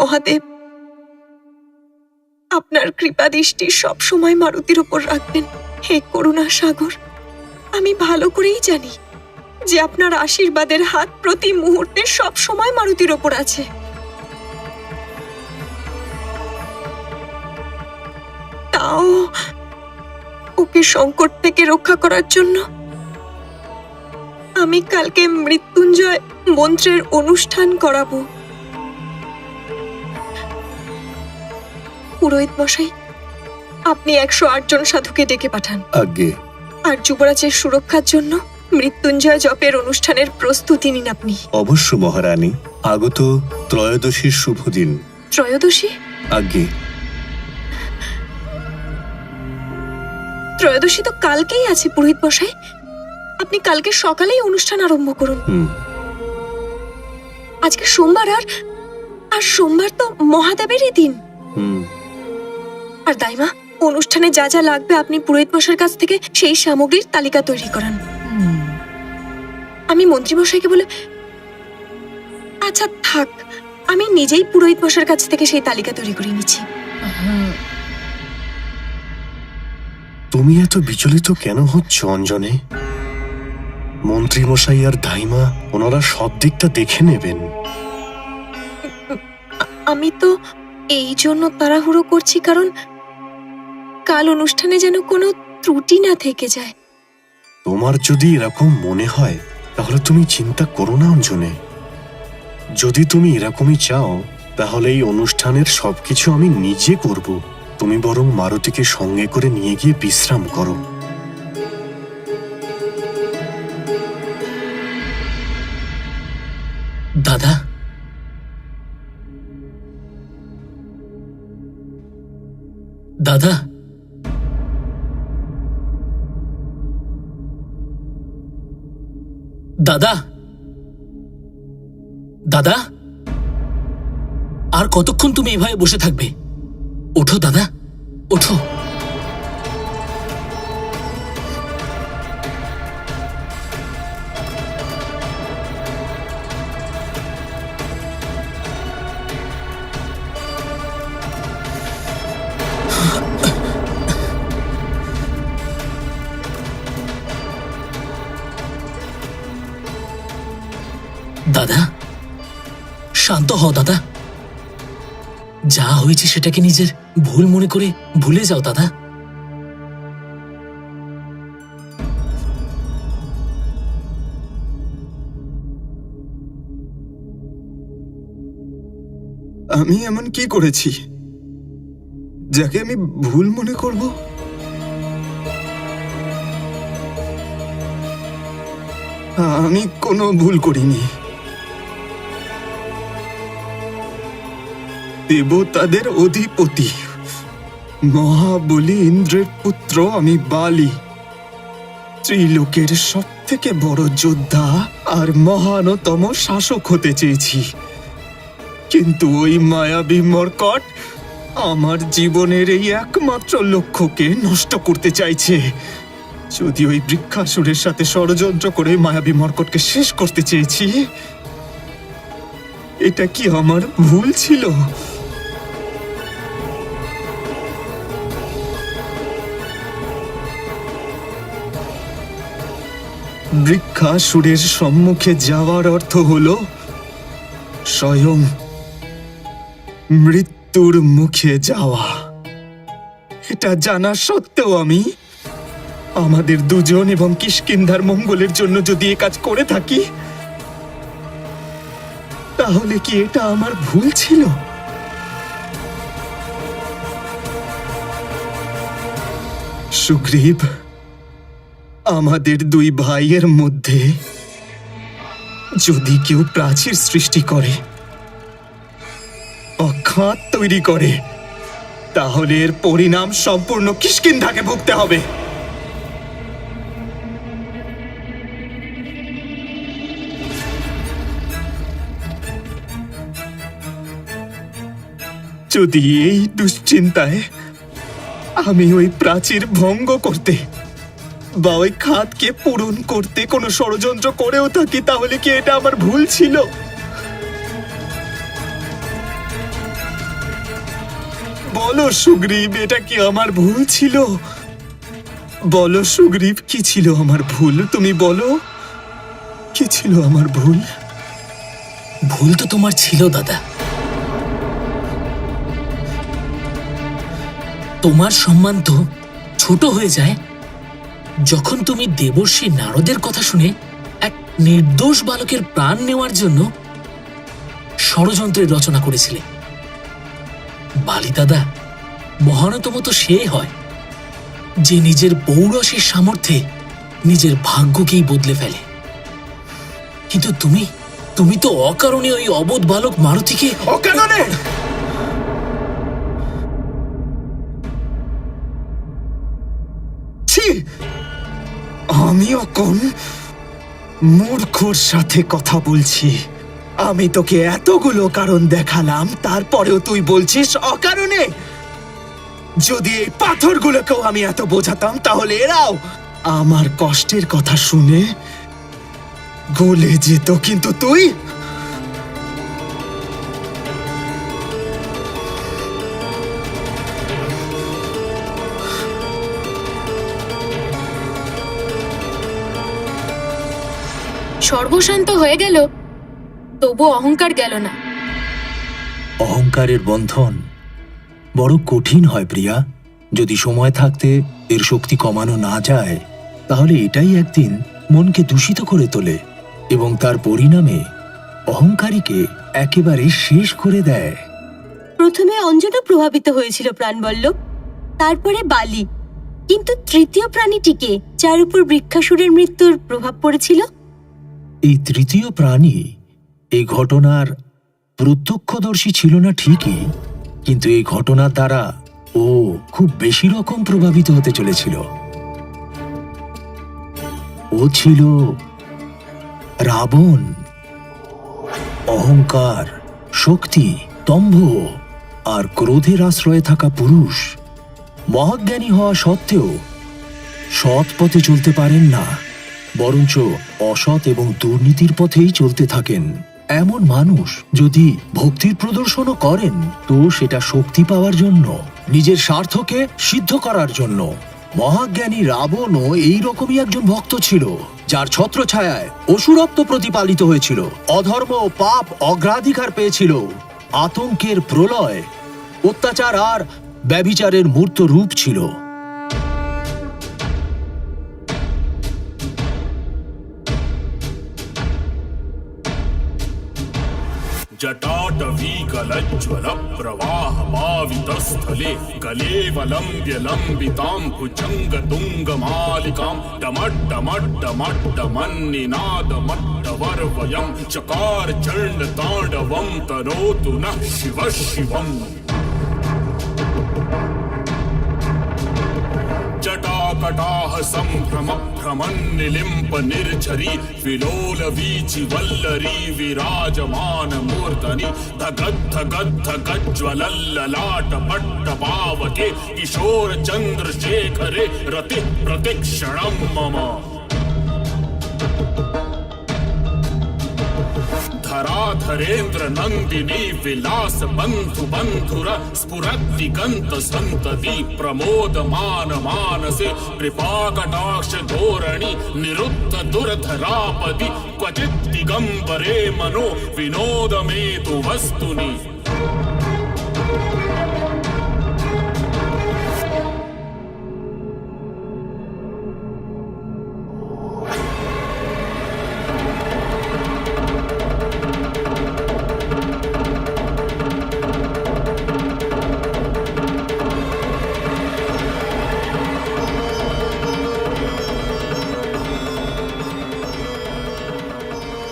মহাদেব, আপনার কৃপা দৃষ্টি সবসময় মারুতির ওপর রাখবেন। হে করুণা সাগর, আমি ভালো করেই জানি যে আপনার আশীর্বাদের হাত প্রতি মুহূর্তে সব সময় মারুতির ওপর আছে। তাও ওকে সংকট থেকে রক্ষা করার জন্য আমি কালকে মৃত্যুঞ্জয় মন্ত্রের অনুষ্ঠান করাবো। পুরোহিত মশাই, আপনি 108 জন সাধুকে ডেকে পাঠান। আজ্ঞে। আর যুবরাজের সুরক্ষার জন্য মৃত্যুঞ্জয় জপের অনুষ্ঠানের প্রস্তুতি নিন আপনি। অবশ্য মহারানী, আগত ত্রয়োদশীর শুভ দিন। ত্রয়োদশী? আজ্ঞে। ত্রয়োদশী তো কালকেই আছে পুরোহিত মশাই, আপনি কালকে সকালেই অনুষ্ঠান আরম্ভ করুন। আজকে সোমবার, আর সোমবার তো মহাদেবেরই দিন। আর দাইমা, অনুষ্ঠানে যা যা লাগবে আপনি পুরোহিত মশাইয়ের কাছ থেকে সেই সামগ্রীর তালিকা তৈরি করান। আমি মন্ত্রী মশাইকে বলে, আচ্ছা থাক, আমি নিজেই পুরোহিত মশাইয়ের কাছ থেকে সেই তালিকা তৈরি করে নিচ্ছি। তুমি এত বিচলিত কেন হচ্ছ অঞ্জনে? মন্ত্রী মশাই আর দাইমা ওনারা সব দিকটা দেখে নেবেন। আমি তো এই জন্য তাড়াহুড়ো করছি কারণ কাল অনুষ্ঠানে যেন কোনো ত্রুটি না থেকে যায়। তোমার যদি এরকম মনে হয় তাহলে তুমি চিন্তা করো না অঞ্জনে। যদি তুমি এরকমই চাও তাহলে এই অনুষ্ঠানের সবকিছু আমি নিজে করব। তুমি বরং মারুতিকে সঙ্গে করে নিয়ে গিয়ে বিশ্রাম করো। দাদা, দাদা, দাদা, দাদা, আর কতক্ষণ তুমি এভাবে বসে থাকবে? ওঠো দাদা, ওঠো। দাদা, শান্ত হও দাদা। যা হয়েছে সেটাকে নিজের ভুল মনে করে ভুলে যাও দাদা। আমি এমন কি করেছি যাকে আমি ভুল মনে করব? আমি কোনো ভুল করিনি। দেবতাদের অধিপতি মহাবলী ইন্দ্রের পুত্র আমি বালি, ত্রিলোকের সব থেকে বড় যোদ্ধা আর মহানতম শাসক হতে চেয়েছি। কিন্তু ওই মায়াবী মর্কট আমার জীবনের এই একমাত্র লক্ষ্যকে নষ্ট করতে চাইছে। যদি ওই বৃক্ষাসুরের সাথে ষড়যন্ত্র করে মায়াবী মর্কটকে শেষ করতে চেয়েছি, এটা কি আমার ভুল ছিল? বৃক্ষাসুরের সম্মুখে যাওয়ার অর্থ হলো স্বয়ং মৃত্যুর মুখে যাওয়া। এটা জানা সত্ত্বেও আমি আমাদের দুজন এবং কিষ্কিন্ধার মঙ্গলের জন্য যদি এ কাজ করে থাকি, তাহলে কি এটা আমার ভুল ছিল? সুগ্রীব, আমাদের দুই ভাইয়ের মধ্যে যদি কেউ প্রাচীর সৃষ্টি করে, অখাত তৈরি করে, তাহলে এর পরিণাম সম্পূর্ণ কিষ্কিন্ধাকে ভুগতে হবে। যদি এই দুশ্চিন্তায় আমি ওই প্রাচীর ভঙ্গ করতে বা ওই খাতকে পূরণ করতে কোনো ষড়যন্ত্র করেও থাকি, তাহলে কি এটা আমার ভুল ছিল? বলো সুগ্রীব, এটা কি আমার ভুল ছিল? বলো সুগ্রীব, কি ছিল আমার ভুল? তুমি বলো, কি ছিল আমার ভুল? ভুল তো তোমার ছিল দাদা। তোমার সম্মান তো ছোট হয়ে যায় যখন তুমি দেবর্ষি নারদের কথা শুনে এক নির্দোষ বালকের প্রাণ নেওয়ার জন্য ষড়যন্ত্রের রচনা করেছিলে। বালি দাদা, মহানতম তো সে হয় যে নিজের পৌরসের সামর্থ্যে নিজের ভাগ্যকেই বদলে ফেলে। কিন্তু তুমি তো অকারণে ওই অবোধ বালক মারুতিকে অকারণে? ছি! আমিও কোন মূর্খর সাথে কথা বলছি? আমি তোকে এতগুলো কারণ দেখালাম, তারপরেও তুই বলছিস অকারণে? যদি এই পাথরগুলোকেও আমি এত বোঝাতাম, তাহলে এরাও আমার কষ্টের কথা শুনে গলে যেত। কিন্তু তুই সর্বশান্ত হয়ে গেল, তবু অহংকার গেল না। অহংকারের বন্ধন বড় কঠিন হয় প্রিয়া। যদি সময় থাকতে এর শক্তি কমানো না যায়, তাহলে এটাই একদিন মনকে দূষিত করে তোলে এবং তার পরিণামে অহংকারীকে একেবারে শেষ করে দেয়। প্রথমে অঞ্জনা প্রভাবিত হয়েছিল প্রাণবল্লভ, তারপরে বালি, কিন্তু তৃতীয় প্রাণীটিকে যার উপর বৃক্ষাসুরের মৃত্যুর প্রভাব পড়েছিল? এই তৃতীয় প্রাণী এই ঘটনার প্রত্যক্ষদর্শী ছিল না ঠিকই, কিন্তু এই ঘটনার দ্বারা ও খুব বেশি রকম প্রভাবিত হতে চলেছিল। ও ছিল রাবণ। অহংকার, শক্তি, দম্ভ আর ক্রোধের আশ্রয়ে থাকা পুরুষ মহাজ্ঞানী হওয়া সত্ত্বেও সৎ পথে চলতে পারেন না, বরঞ্চ অসৎ এবং দুর্নীতির পথেই চলতে থাকেন। এমন মানুষ যদি ভক্তির প্রদর্শনও করেন, তো সেটা শক্তি পাওয়ার জন্য, নিজের স্বার্থকে সিদ্ধ করার জন্য। মহাজ্ঞানী রাবণও এইরকমই একজন ভক্ত ছিল, যার ছত্রছায়ায় অসুরত্ব প্রতিপালিত হয়েছিল। অধর্ম ও পাপ অগ্রাধিকার পেয়েছিল। আতঙ্কের প্রলয়, অত্যাচার আর ব্যভিচারের মূর্ত রূপ ছিল। जटाटवी गलज्ज्वल प्रवाह पावितस्थले गलेवलम्ब्य लम्बितां भुजङ्गतुङ्गमालिकां डमड्डमड्डमड्डमन्निनादमड्डवर्वयं चकार चण्डताण्डवं तनोतु नः शिवः शिवम्। जटाकटाह सम्भ्रम भ्रमन्निलिम्प निर्झरी विलोल वीचि वल्लरी विराजमान मूर्धनि धगद्धगद्धगज्ज्वलल्ललाट पट्टपावके किशोर चन्द्रशेखरे रतिः प्रतिक्षणं मम। धराधरेन्द्र नंदिनी विलास बंधु बंधुर स्फुरद्दिगंत संतति प्रमोदमान मानसे कृपाकटाक्ष धोरणि निरुद्ध दुर्धरापदि क्वचित् दिगंबरे मनो विनोदमेतु वस्तुनि।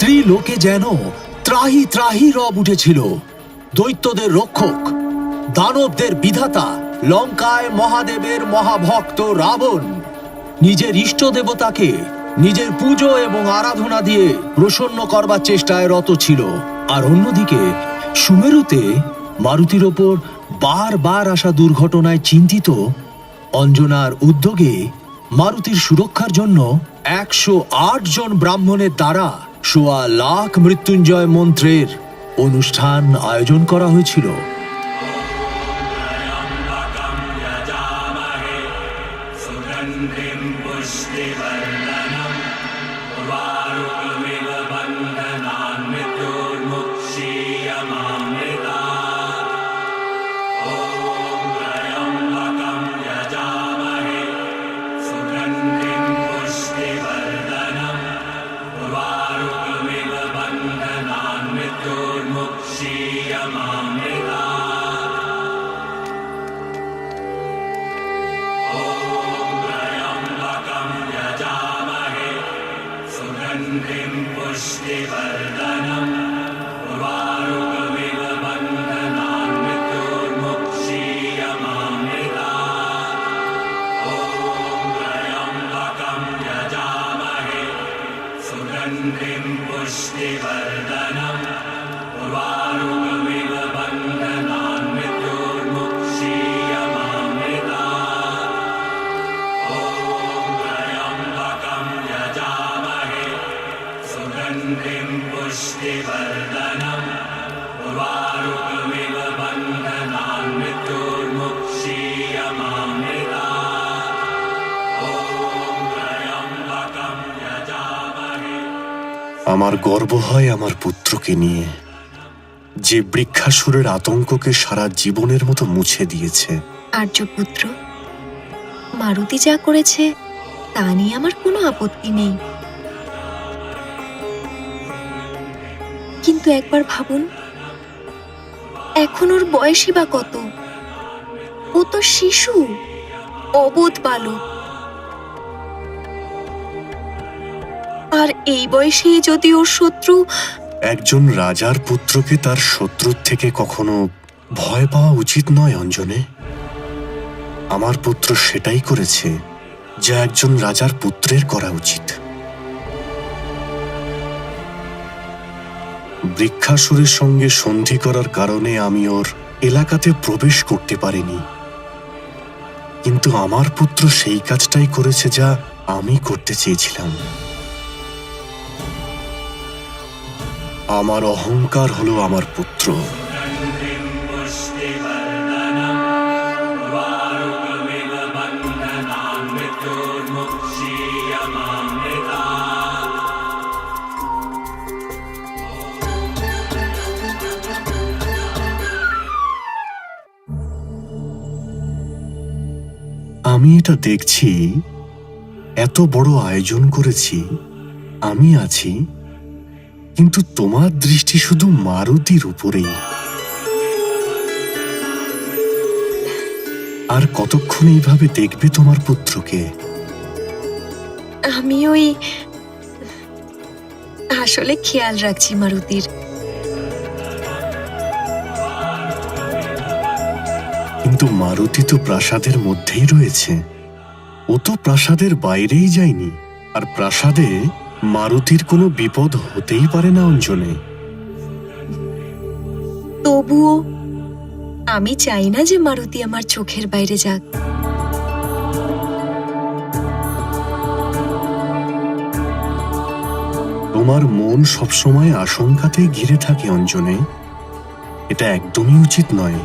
ত্রিলোকে যেন ত্রাহি ত্রাহি রব উঠেছিল। দৈত্যদের রক্ষক, দানবদের বিধাতা, লঙ্কায় মহাদেবের মহাভক্ত রাবণ নিজের ইষ্ট দেবতাকে নিজের পুজো এবং আরাধনা দিয়ে প্রসন্ন করবার চেষ্টায় রত ছিল। আর অন্যদিকে সুমেরুতে মারুতির ওপর বারবার আসা দুর্ঘটনায় চিন্তিত অঞ্জনার উদ্যোগে মারুতির সুরক্ষার জন্য 108 জন ব্রাহ্মণের দ্বারা 1.25 লাখ মৃত্যুঞ্জয় মন্ত্রের অনুষ্ঠান আয়োজন করা হয়েছিল। আমার গর্ব হয় আমার পুত্রকে নিয়ে, যে বৃক্ষাসুরের আতঙ্ককে সারা জীবনের মতো মুছে দিয়েছে। আর্যপুত্র, মারুতি যা করেছে তা নিয়ে আমার কোনো আপত্তি নেই, কিন্তু একবার ভাবুন, এখন ওর বয়সই বা কত? ও তো শিশু, অবোধ বালক। আর এই বয়সেই যদি ওর শত্রু। একজন রাজার পুত্রকে তার শত্রুর থেকে কখনো ভয় পাওয়া উচিত নয় অঞ্জনে। আমার পুত্র সেটাই করেছে যা একজন রাজার পুত্রের করা উচিত। বৃক্ষাসুরের সঙ্গে সন্ধি করার কারণে আমি ওর এলাকাতে প্রবেশ করতে পারিনি, কিন্তু আমার পুত্র সেই কাজটাই করেছে যা আমি করতে চেয়েছিলাম। আমার অহংকার হলো আমার পুত্র। আমি এটা দেখছি, এত বড় আয়োজন করেছি, আমি আছি, কিন্তু তোমার দৃষ্টি শুধু মারুতির উপরেই। আর কতক্ষণ এইভাবে দেখবে তোমার পুত্রকে? আমি ওই আসলে খেয়াল রাখছি মারুতির। কিন্তু মারুতি তো প্রাসাদের মধ্যেই রয়েছে, ও তো প্রাসাদের বাইরেই যায়নি। আর প্রাসাদে মারুতির কোনো বিপদ হতেই পারে না অঞ্জনে। তবুও আমি চাই না যে মারুতি আমার চোখের বাইরে যাক। তোমার মন সবসময় আশঙ্কাতেই ঘিরে থাকে অঞ্জনে, এটা একদমই উচিত নয়।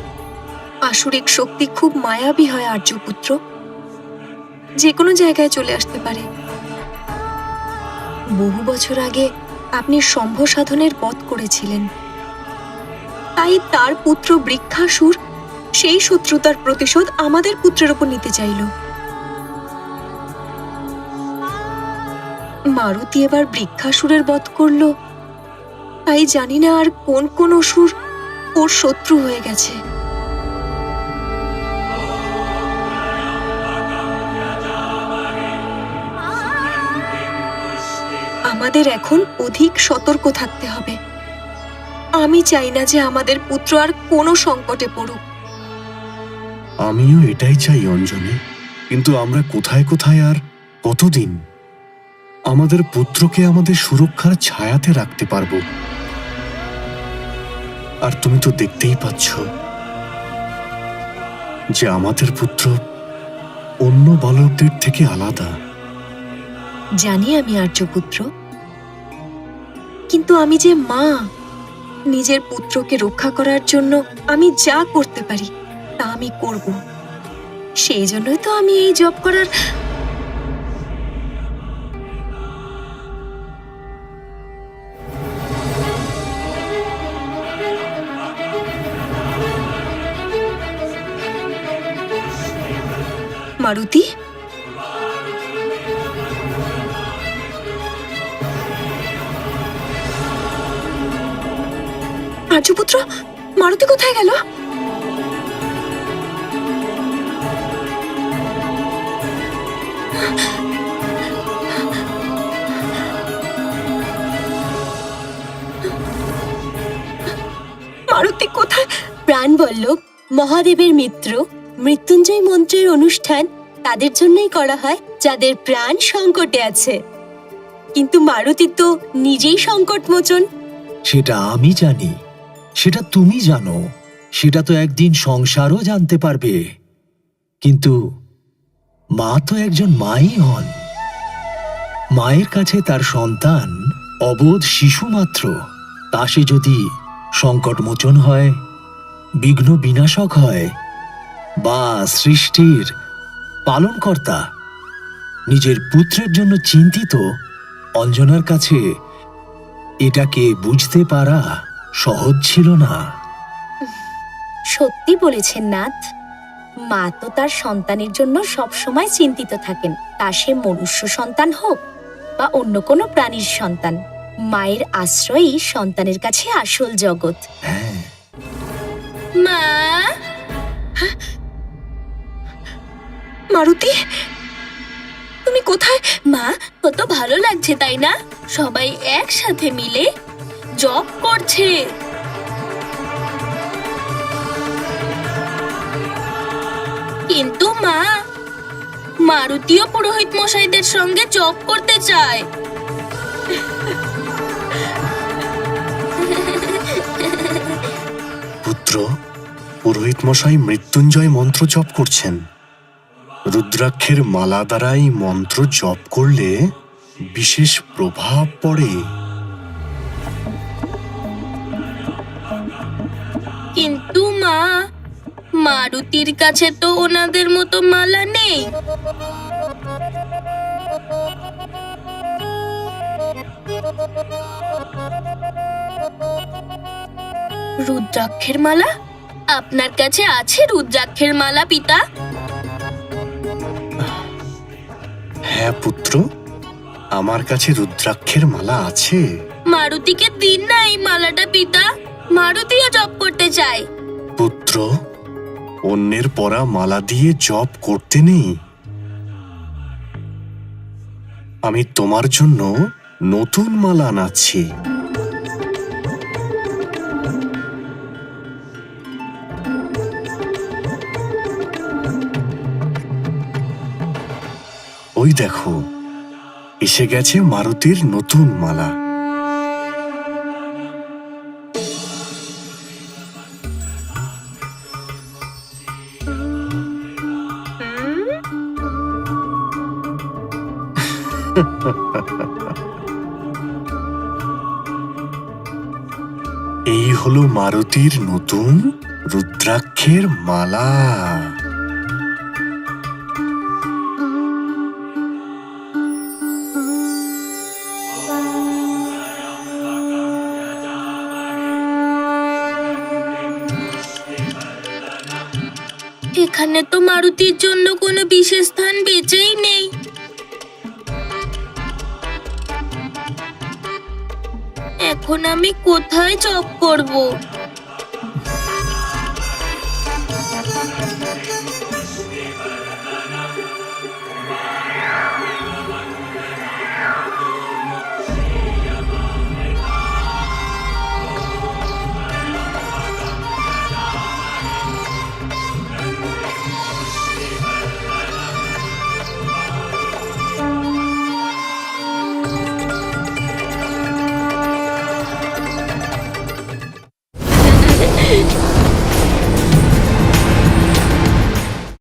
আসুরিক শক্তি খুব মায়াবী হয় আর্যপুত্র, যে কোনো জায়গায় চলে আসতে পারে। বহু বছর আগে আপনি শম্ভ সাধনের বধ করেছিলেন, তাই তার পুত্র বৃক্ষাসুর সেই শত্রুতার প্রতিশোধ আমাদের পুত্রের উপর নিতে চাইল। মারুতি এবার বৃক্ষাসুরের বধ করল, তাই জানি না আর কোন কোন অসুর ওর শত্রু হয়ে গেছে। আমাদের এখন অধিক সতর্ক থাকতে হবে। আমি চাই না যে আমাদের পুত্র আর কোনো সংকটে পড়ুক। আমিও এটাই চাই অঞ্জনে, কিন্তু আমরা কোথায় কোথায় আর কতদিন আমাদের পুত্রকে আমাদের সুরক্ষার ছায়াতে রাখতে পারবো? আর তুমি তো দেখতেই পাচ্ছ যে আমাদের পুত্র অন্য বালকদের থেকে আলাদা। জানি আমি আর্যপুত্র, কিন্তু আমি যে মা, নিজের পুত্রকে রক্ষা করার জন্য আমি যা করতে পারি তা আমি করব। সেই জন্যই তো আমি এই জব করার। মারুতি, আর্যপুত্র, মারুতি কোথায় গেল? মারুতি কোথায়? প্রাণবল্লভ মহাদেবের মিত্র, মৃত্যুঞ্জয় মন্ত্রের অনুষ্ঠান তাদের জন্যই করা হয় যাদের প্রাণ সংকটে আছে। কিন্তু মারুতি তো নিজেই সংকটমোচন। সেটা আমি জানি, সেটা তুমি জানো, সেটা তো একদিন সংসারও জানতে পারবে। কিন্তু মা তো একজন মাই হন। মায়ের কাছে তার সন্তান অবোধ শিশু মাত্র। তা সে যদি সংকটমোচন হয়, বিঘ্ন বিনাশক হয়, বা সৃষ্টির পালনকর্তা, নিজের পুত্রের জন্য চিন্তিত, অঞ্জনার কাছে এটাকে বুঝতে পারা সহজ ছিল না। সত্যি বলেছেন নাথ, মা তো তার সন্তানের জন্য সব সময় চিন্তিত থাকেন, তা সে মনুষ্য সন্তান হোক বা অন্য কোনো প্রাণীর সন্তান। মায়ের আশ্রয়ই সন্তানের কাছে আসল জগৎ। হ্যাঁ, মা, মারুতি, তুমি কোথায়? মা, কত ভালো লাগছে তাই না? সবাই একসাথে মিলে জব করছে। কিন্তু মা, মারুতিও পুরোহিত মশাইদের সঙ্গে জব করতে চায়। পুত্র, পুরোহিত মশাই মৃত্যুঞ্জয় মন্ত্র জপ করছেন। রুদ্রাক্ষের মালা দ্বারাই মন্ত্র জপ করলে বিশেষ প্রভাব পড়ে। কিন্তু মা, মারুতির কাছে তো ওনাদের মতো মালা নেই। রুদ্রাক্ষের মালা? আপনার কাছে আছে রুদ্রাক্ষের মালা পিতা? হ্যাঁ পুত্র, আমার কাছে রুদ্রাক্ষের মালা আছে। মারুতিকে দিন না এই মালাটা পিতা, মারুতিও জপ করতে চায়। পুত্র, অন্যের পরা মালা দিয়ে জপ করতে নেই। আমি তোমার জন্য নতুন মালা আনাচ্ছি। ওই দেখো, এসে গেছে মারুতির নতুন মালা। এই হলো মারুতির নতুন রুদ্রাক্ষের মালা। এখানে তো মারুতির জন্য কোনো বিশেষ স্থান বেঁচেই নেই। এখন আমি কোথায় জব করব?